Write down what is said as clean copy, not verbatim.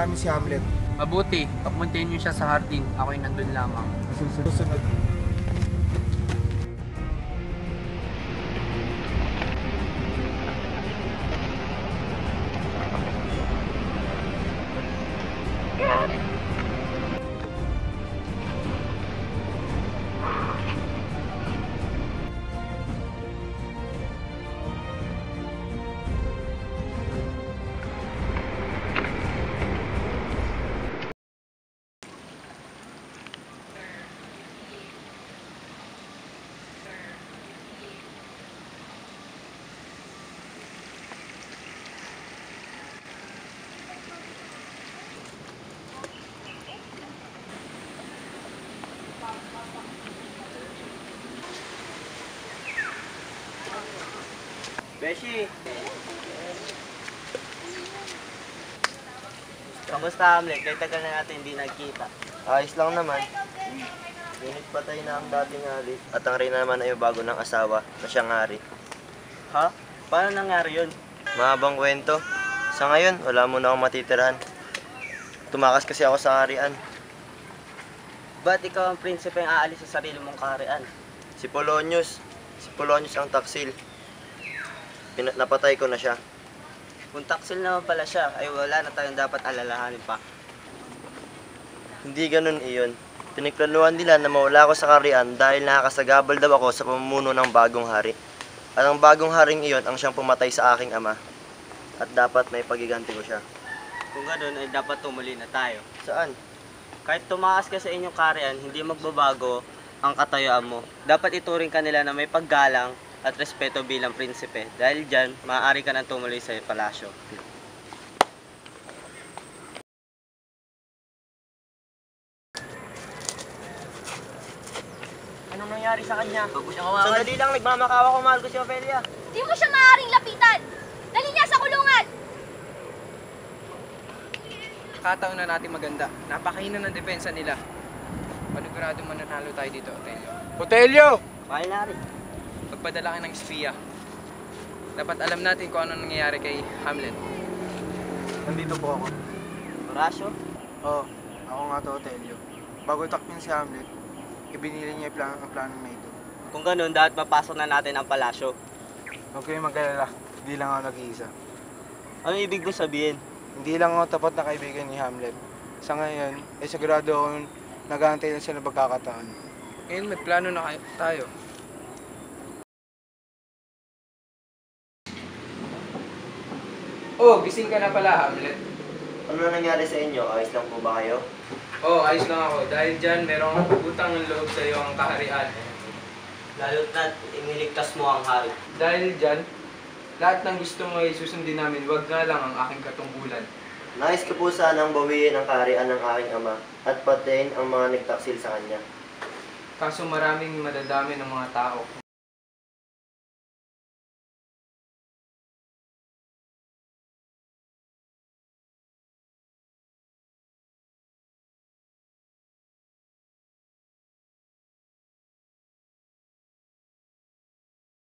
namin si Hamlet. Mabuti, papuntahin niyo siya sa hardin. Ako'y nandun lamang. Susunod. Beshi! Kamusta, Hamlet? Kaya tagal na natin hindi nagkita. Ayos lang naman. Ngunit patay na ang dating hari. At ang Reyna naman ay bago ng asawa na siyang hari. Ha? Paano nangyari yun? Mahabang kwento. Sa ngayon, wala muna akong matitirahan. Tumakas kasi ako sa harian. Ba't ikaw ang prinsipe ang aalis sa sarili mong kaharian? Si Polonius. Si Polonius ang taksil. Napatay ko na siya. Kung taksil naman pala siya, ay wala na tayong dapat alalahanin pa. Hindi ganun iyon. Pinagplanuhan nila na mawala ako sa kaharian dahil nakakasagabal daw ako sa pamumuno ng bagong hari. At ang bagong haring iyon ang siyang pumatay sa aking ama. At dapat may pagiganti ko siya. Kung ganoon ay dapat tumuli na tayo. Saan? Kahit tumakas ka sa inyong kaharian, hindi magbabago ang katayuan mo. Dapat ituring ka nila na may paggalang at respeto bilang prinsipe. Dahil dyan, maaari ka nang tumuloy sa palasyo. Anong nangyari sa kanya? Sandali lang, nagmamakawa ko, mahal ko si Ophelia. Di mo siya maaaring lapitan! Dali niya sa kulungan! Kataon na natin maganda. Napakahina ng depensa nila. Paniguradong mananalo tayo dito, Otelio. Otelio! Mahal na rin. Pagpadala ka ng espiya. Dapat alam natin kung ano nangyayari kay Hamlet. Nandito po ako. Horacio? Oo, ako nga to, Otelio. Bago takpin si Hamlet, ibinili niya ang plano na ito. Kung ganoon, dapat mapasok na natin ang palasyo. Huwag kayong mag-alala, hindi lang ako nag-iisa. Ano ibig mo sabihin? Hindi lang ako tapat na kaibigan ni Hamlet. Sa ngayon, ay sigurado akong nag-aantay na siya ng pagkakataon. Ngayon may plano na tayo. Oh, gising ka na pala, Hamlet. Ano nangyari sa inyo? Ayos lang po ba kayo? Oh, ayos lang ako. Dahil dyan, merong utang ng loob sa iyo ang kaharian. Lalo't na iniligtas mo ang hari. Dahil dyan, lahat ng gusto mo ay susundin namin, wag nga lang ang aking katungkulan. Nais ko po sanang bawiin ang kaharian ng aking ama at patayin ang mga nagtaksil sa kanya. Kaso maraming madadami ng mga tao.